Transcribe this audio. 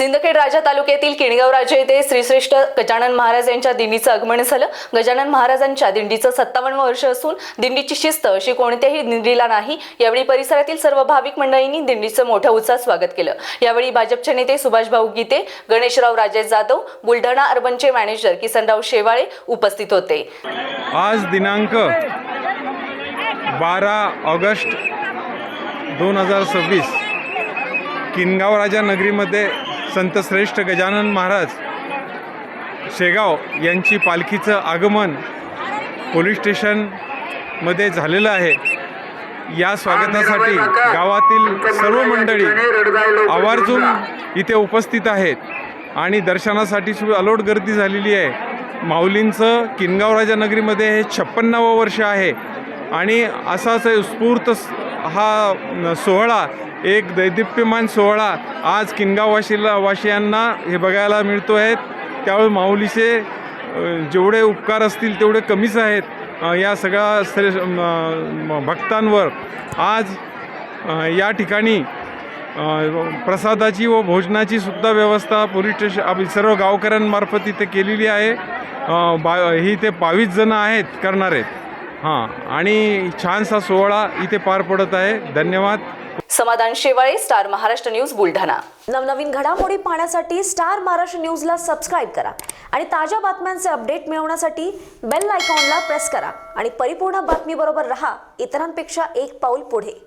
सिंदखेड राजा तालुक्यातील किणगाव राजा येथे श्रीश्रेष्ठ गजानन महाराज यांच्या दिंडीचं आगमन झालं। गजानन महाराजांच्या दिंडीचं 57 वर्ष असून दिंडीची शिस्त अशी कोणत्याही दिंडीला नाही। यावेळी परिसरातील सर्व भाविक मंडळींनी दिंडीचं मोठ्या उत्साहात स्वागत केलं। यावेळी भाजपचे नेते सुभाषभाऊ गीते, गणेशराव राजे जाधव, बुलढाणा अर्बनचे मॅनेजर किसनराव शेवाळे उपस्थित होते। आज दिनांक 12 ऑगस्ट 2026 किनगाव राजा नगरीमध्ये संत श्रेष्ठ गजानन महाराज शेगाव यांची पालखीचं आगमन पोलीस स्टेशनमध्ये झालेलं आहे। या स्वागतासाठी गावातील सर्व मंडळी आवर्जून इथे उपस्थित आहेत आणि दर्शनासाठी सुद्धा अलोट गर्दी झालेली आहे। माऊलींचं किनगाव राजा नगरीमध्ये हे 56वं वर्ष आहे आणि असाच उत्स्फूर्त हा सोहळा, एक दैदिप्यमान सोहळा आज किनगाव वासियांना हे बघायला मिळतो आहे। त्यावेळी माऊलीचे जेवढे उपकार असतील तेवढे कमीच आहेत या सगळ्या भक्तांवर। आज या ठिकाणी प्रसादाची व भोजनाची सुद्धा व्यवस्था पोलीस स्टेशन सर्व गावकऱ्यांमार्फत इथे केलेली आहे। ही ते 22 जण आहेत करणारे। आणि छानसा सोहळा इथे पार पडत आहे। धन्यवाद। समाधान शेवाळे, स्टार महाराष्ट्र न्यूज, बुलढाणा। नवनवीन घडामोडी पाहण्यासाठी स्टार महाराष्ट्र न्यूजला सबस्क्राईब करा आणि ताज्या बातम्यांचे अपडेट मिळवण्यासाठी बेल आयकॉनला प्रेस करा आणि परिपूर्ण बातमीबरोबर रहा, इतरांपेक्षा एक पाऊल पुढे।